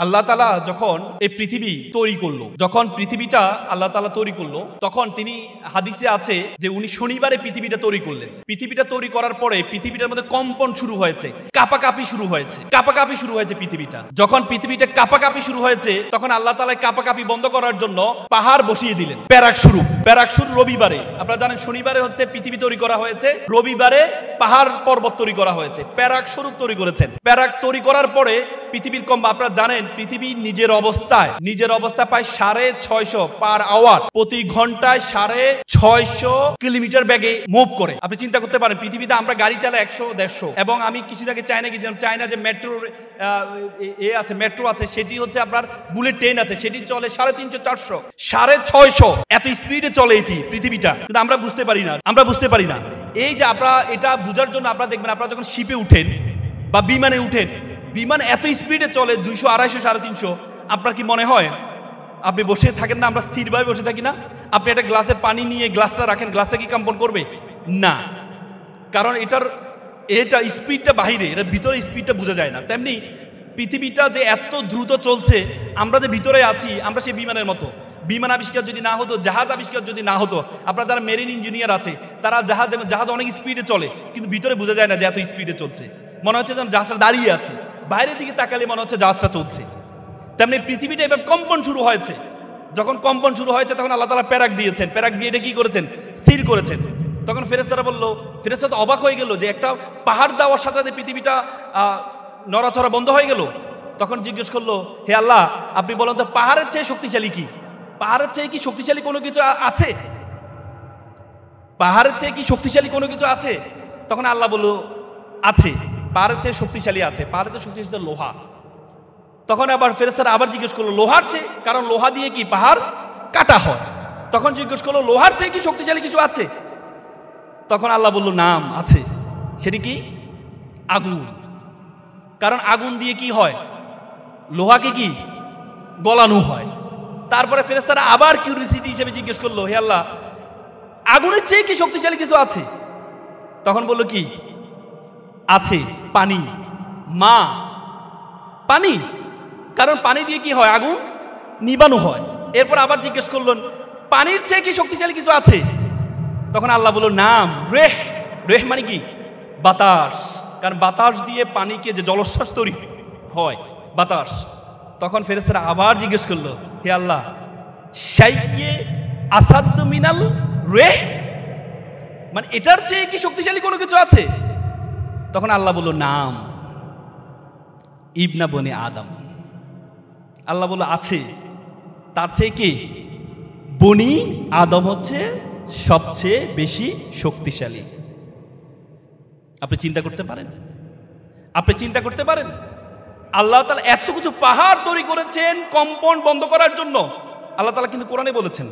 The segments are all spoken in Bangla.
আল্লাহ তাআলা যখন এই পৃথিবী তৈরি করলো, যখন পৃথিবীটা আল্লাহ তাআলা তৈরি করলো, তখন তিনি হাদিসে আছে যে উনি শনিবারে পৃথিবীটা তৈরি করলেন। পৃথিবীটা তৈরি করার পরে পৃথিবীটার মধ্যে কম্পন শুরু হয়েছে, কাঁপাকাঁপি শুরু হয়েছে পৃথিবীটা। যখন পৃথিবীটা কাঁপাকাঁপি শুরু হয়েছে, তখন আল্লাহ তাআলা কাঁপাকাঁপি বন্ধ করার জন্য পাহাড় বসিয়ে দিলেন। প্যারাক শুরু রবিবারে। আপনারা জানেন শনিবারে হচ্ছে পৃথিবী তৈরি করা হয়েছে, রবিবারে পাহাড় পর্বত তৈরি করা হয়েছে। প্যারাক শুরু তৈরি করেছেন। প্যারাক তৈরি করার পরে পৃথিবীর আপনারা জানেন পৃথিবী নিজের অবস্থা পায় 650 পার আওয়ার, প্রতি ঘন্টায় 650 কিলোমিটার বেগে মুভ করে। আপনি চিন্তা করতে পারেন পৃথিবীতে আমরা গাড়ি চালাই 100-150, এবং আমি কিছুদিন আগে চায়না গিয়েছিলাম। চায়না যে মেট্রো আছে সেটি হচ্ছে আপনার বুলেট ট্রেন আছে, সেটি চলে 350-400, 650 এত স্পিডে চলে এটি পৃথিবীটা। কিন্তু আমরা বুঝতে পারি না। এই যে আপনারা এটা বোঝার জন্য আপনারা দেখবেন, আপনারা যখন শিপে উঠেন বা বিমানে উঠেন, বিমান এত স্পিডে চলে 200, 250, 350। আপনার কি মনে হয় আপনি বসে থাকেন না? আমরা স্থিরভাবে বসে থাকি না? আপনি একটা গ্লাসের পানি নিয়ে গ্লাসটা রাখেন, গ্লাসটা কি কম্পন করবে? না, কারণ এটা স্পিডটা বাহিরে, এটার ভিতরে স্পিডটা বোঝা যায় না। তেমনি পৃথিবীটা যে এত দ্রুত চলছে, আমরা যে ভিতরে আছি, আমরা সেই বিমানের মতো। বিমান আবিষ্কার যদি না হতো, জাহাজ আবিষ্কার যদি না হতো, আপনারা যারা মেরিন ইঞ্জিনিয়ার আছে তারা জাহাজ অনেক স্পিডে চলে, কিন্তু ভিতরে বোঝা যায় না যে এত স্পিডে চলছে। মনে হচ্ছে যেন জাহাজটা দাঁড়িয়ে আছে, বাইরের দিকে তাকালে মনে হচ্ছে জাহাজটা চলছে। তেমনি পৃথিবীটা এভাবে কম্পন শুরু হয়েছে। যখন কম্পন শুরু হয়েছে তখন আল্লাহ তাআলা প্যারাক দিয়েছেন। প্যারাক দিয়ে এটা কি করেছেন? স্থির করেছেন। তখন ফেরেশতারা বলল, ফেরেশতা তো অবাক হয়ে গেল যে একটা পাহাড় দেওয়ার সাথে সাথে পৃথিবীটা নড়াচড়া বন্ধ হয়ে গেল। তখন জিজ্ঞেস করলো, হে আল্লাহ, আপনি বলেন তো পাহাড়ের চেয়ে শক্তিশালী কি? পাহাড়ের চেয়ে কি শক্তিশালী কোনো কিছু আছে? পাহাড়ের চেয়ে কি শক্তিশালী কোনো কিছু আছে? তখন আল্লাহ বলল, আছে, পাহাড়ের চেয়ে শক্তিশালী আছে। পাহাড়ের চেয়ে শক্তিশালী লোহা। তখন আবার ফেরেশতারা আবার জিজ্ঞেস করলো, লোহার চেয়ে? কারণ লোহা দিয়ে কি পাহাড় কাটা হয়। তখন জিজ্ঞেস করলো, লোহার চেয়ে কি শক্তিশালী কিছু আছে? তখন আল্লাহ বলল, নাম আছে। সেটি কি? আগুন। কারণ আগুন দিয়ে কি হয়? লোহাকে কি গলানো হয়। তারপরে ফেরেশতারা আবার কিউরিসিটি হিসেবে জিজ্ঞেস করলো, হে আল্লাহ, আগুনের চেয়ে কি শক্তিশালী কিছু আছে? তখন বলল, কি আছে? পানি। পানি। কারণ পানি দিয়ে কি হয়? আগুন নিবানো হয়। এরপর আবার জিজ্ঞেস করলেন, পানির চেয়ে কি শক্তিশালী কিছু আছে? তখন আল্লাহ বলল, নাম রেহ মানে কি? বাতাস। কারণ বাতাস দিয়ে পানিকে যে জলোচ্ছ্বাস তৈরি হয়, বাতাস। তখন ফেরেশতারা আবার জিজ্ঞেস করলো, হে আল্লাহ, শাইয়ে আসাদ মিনাল রেহ, মানে এটার চেয়ে কি শক্তিশালী কোনো কিছু আছে? তখন আল্লাহ বলল, নাম ইবনা বনি আদম। আল্লাহ বলল, আছে, তার চেয়ে কি? বনি আদম হচ্ছে সবচেয়ে বেশি শক্তিশালী। আপনি চিন্তা করতে পারেন আল্লাহ তাআলা এত কিছু পাহাড় তৈরি করেছেন কম্পন বন্ধ করার জন্য। আল্লাহ তাআলা কিন্তু কোরআনে বলেছেন,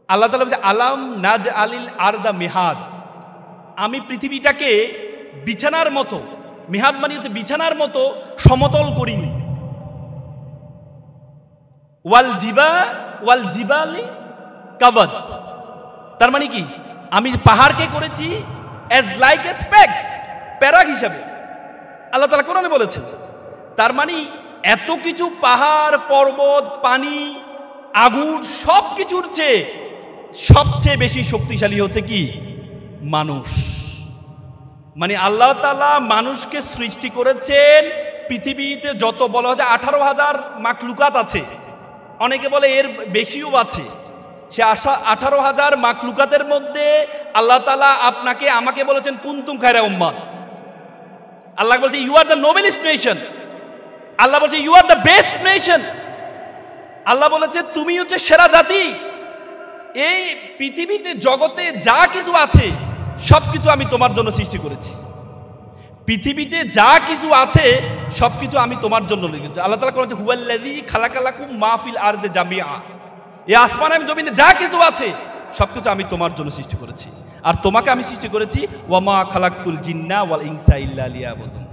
আল্লাহ তাআলা বলেছে, আলাম নাজ আলিল আরদা মিহাদ, আমি পৃথিবীটাকে বিছানার মতো, মিহাদ মানে হচ্ছে বিছানার মতো সমতল করিনি। ওয়াল জিবালি কাবাদ, তার মানে কি? আমি পাহাড়কে করেছি অ্যাজ লাইক এ স্পেক্স, প্যারাক হিসাবে। আল্লাহ তাআলা কোরআনে বলেছেন। তার মানে এত কিছু পাহাড় পর্বত, পানি, আগুন, সব কিছুর চেয়ে সবচেয়ে বেশি শক্তিশালী হচ্ছে কি? মানুষ। মানে আল্লাহ তাআলা মানুষকে সৃষ্টি করেছেন। পৃথিবীতে যত বলা হয় 18,000 মাখলুকাত আছে, অনেকে বলে এর বেশিও আছে। সে 18,000 মাখলুকাতের মধ্যে আল্লাহ তাআলা আপনাকে আমাকে বলেছেন, কুনতুম খায়রা উম্মাহ। আল্লাহ বলছে, you are the noblest nation. Allah বলছে, you are the best nation. Allah বলেছে, তুমি হচ্ছে সেরা জাতি। এই পৃথিবীতে জগতে যা কিছু আছে সবকিছু আমি তোমার জন্য সৃষ্টি করেছি। পৃথিবীতে যা কিছু আছে সবকিছু আমি তোমার জন্য লিখেছি। আল্লাহ তাআলা বলেছে, হুয়াল্লাযী খালাকালাকুম মা ফিল আরদি জামিআ, এই আসমান এবং জমিনে যা কিছু আছে সবকিছু আমি তোমার জন্য সৃষ্টি করেছি। আর তোমাকে আমি সৃষ্টি করেছি ওয়ামা খালাকতুল জিন্না ওয়াল ইনসা ইল্লা লিয়াবুদুন,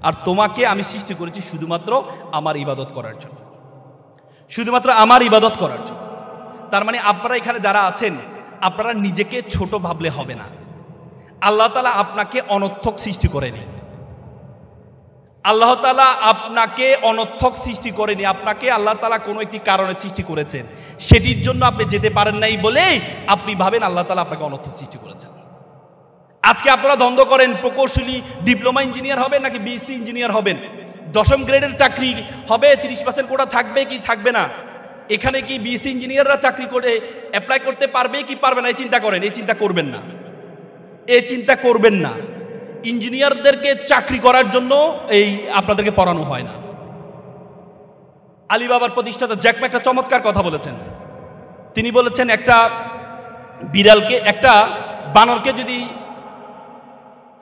আর তোমাকে আমি সৃষ্টি করেছি শুধুমাত্র আমার ইবাদত করার জন্য, শুধুমাত্র আমার ইবাদত করার জন্য। তার মানে আপনারা এখানে যারা আছেন, আপনারা নিজেকে ছোট ভাবলে হবে না। আল্লাহ তাআলা আপনাকে অনর্থক সৃষ্টি করেনি। আল্লাহ তাআলা আপনাকে অনর্থক সৃষ্টি করেনি, আপনাকে আল্লাহ তাআলা কোনো একটি কারণে সৃষ্টি করেছেন, সেটির জন্য আপনি যেতে পারেন নাই বলে আপনি ভাবেন আল্লাহ তাআলা আপনাকে অনর্থক সৃষ্টি করেছেন। আজকে আপনারা দ্বন্দ্ব করেন প্রকৌশলী ডিপ্লোমা ইঞ্জিনিয়ার হবেন নাকি বিএসসি ইঞ্জিনিয়ার হবেন, 10ম গ্রেডের চাকরি হবে, 30% কোটা থাকবে কি থাকবে না, এখানে কি বিএসসি ইঞ্জিনিয়াররা চাকরি করে অ্যাপ্লাই করতে পারবে কি পারবে না, এই চিন্তা করেন। এই চিন্তা করবেন না, এই চিন্তা করবেন না। ইঞ্জিনিয়ারদেরকে চাকরি করার জন্য এই আপনাদেরকে পড়ানো হয় না। আলিবাবার প্রতিষ্ঠাতা জ্যাক মা একটা চমৎকার কথা বলেছেন। তিনি বলেছেন একটা বিড়ালকে, একটা বানরকে যদি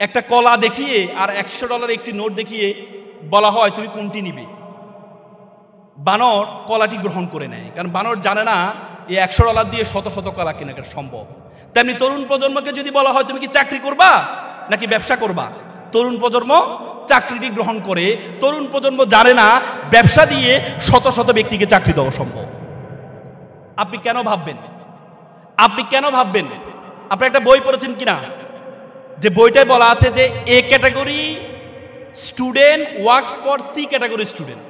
একটা কলা দেখিয়ে আর $100 একটি নোট দেখিয়ে বলা হয় তুমি কোনটি নিবে, বানর কলাটি গ্রহণ করে নেয়, কারণ বানর জানে না এই $100 দিয়ে শত শত কলা কেনা সম্ভব। তেমনি তরুণ প্রজন্মকে যদি বলা হয় তুমি কি চাকরি করবা নাকি ব্যবসা করবা, তরুণ প্রজন্ম চাকরিটি গ্রহণ করে। তরুণ প্রজন্ম জানে না ব্যবসা দিয়ে শত শত ব্যক্তিকে চাকরি দেওয়া সম্ভব। আপনি কেন ভাববেন, আপনি কেন ভাববেন? আপনি একটা বই পড়েছেন কিনা, যে বইটায় বলা আছে যে A category student works for C category student,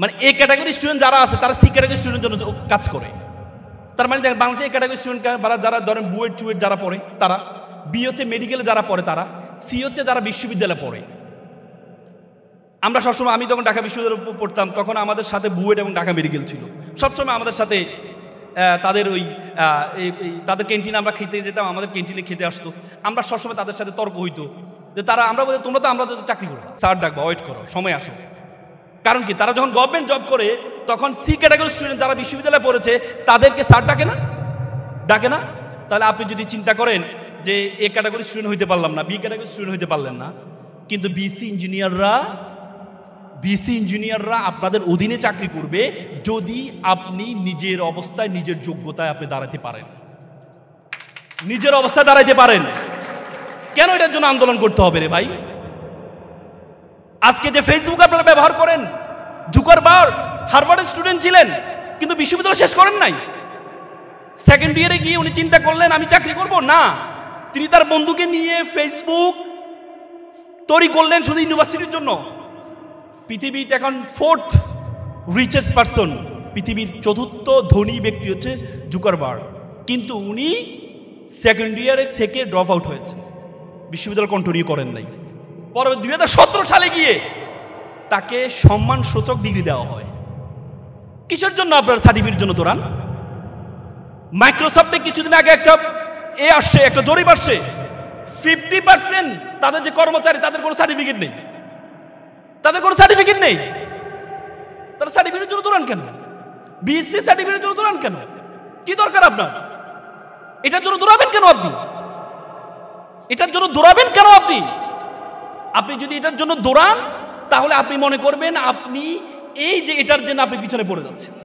মানে এ ক্যাটাগরি স্টুডেন্ট যারা আছে তারা সি ক্যাটাগরি স্টুডেন্টের জন্য কাজ করে। তার মানে দেখেন বাংলাদেশে এ ক্যাটাগরি স্টুডেন্ট যারা ধরেন বুয়েট চুয়েট যারা পড়ে তারা, বি হচ্ছে মেডিকেলে যারা পড়ে তারা, সি হচ্ছে যারা বিশ্ববিদ্যালয়ে পড়ে। আমরা সবসময়, আমি যখন ঢাকা বিশ্ববিদ্যালয়ে পড়তাম তখন আমাদের সাথে বুয়েট এবং ঢাকা মেডিকেল ছিল, সবসময় আমাদের সাথে তাদের ওই তাদের ক্যান্টিনে আমরা খেতে যেতাম, আমাদের ক্যান্টিনে খেতে আসতো। আমরা সবসময় তাদের সাথে তর্ক হইতো যে তারা, আমরা বলতে তোমরা তো আমরা চাকরি করবো, স্যার ডাকবো, ওয়েট করো, সময় আসো। কারণ কি, তারা যখন গভর্নমেন্ট জব করে তখন সি ক্যাটাগরি স্টুডেন্ট যারা বিশ্ববিদ্যালয়ে পড়েছে তাদেরকে স্যার ডাকে না, ডাকে না। তাহলে আপনি যদি চিন্তা করেন যে এ ক্যাটাগরি স্টুডেন্ট হইতে পারলাম না, বি ক্যাটাগরি স্টুডেন্ট হইতে পারলেন না, কিন্তু বিসি ইঞ্জিনিয়াররা আপনাদের অধীনে চাকরি করবে যদি আপনি নিজের অবস্থায়, নিজের যোগ্যতায় আপনি দাঁড়াতে পারেন, নিজের অবস্থায় দাঁড়াইতে পারেন। কেন এটার জন্য আন্দোলন করতে হবে রে ভাই? আজকে যে ফেসবুক আপনারা ব্যবহার করেন, জুকারবার্গ হার্ভার্ডের স্টুডেন্ট ছিলেন কিন্তু বিশ্ববিদ্যালয় শেষ করেন নাই। সেকেন্ড ইয়ারে গিয়ে উনি চিন্তা করলেন আমি চাকরি করব না, তিনি তার বন্ধুকে নিয়ে ফেসবুক তৈরি করলেন শুধু ইউনিভার্সিটির জন্য। পৃথিবীতে এখন 4th রিচেস্ট পারসন, পৃথিবীর 4র্থ ধনী ব্যক্তি হচ্ছে জুকারবার্গ, কিন্তু উনি সেকেন্ড ইয়ারের থেকে ড্রপ আউট হয়েছে, বিশ্ববিদ্যালয় কন্টিনিউ করেন নাই। পরে 2017 সালে গিয়ে তাকে সম্মানসূচক ডিগ্রি দেওয়া হয়। কিসের জন্য? আপনার সার্টিফিকেটের জন্য দৌড়ান। মাইক্রোসফটে কিছুদিন আগে একটা আসছে, একটা জরিপ আসছে, 50% তাদের যে কর্মচারী তাদের কোনো সার্টিফিকেট নেই, তাদের কোনো সার্টিফিকেট নেই। তারা সার্টিফিকেটের জন্য দৌড়ান কেন? বিএসসি সার্টিফিকেটের জন্য দৌড়ান কেন? কি দরকার আপনার? এটার জন্য দৌড়াবেন কেন আপনি? এটার জন্য দৌড়াবেন কেন আপনি? আপনি যদি এটার জন্য দৌড়ান তাহলে আপনি মনে করবেন আপনি এই যে এটার জন্য আপনি পিছনে পড়ে যাচ্ছেন।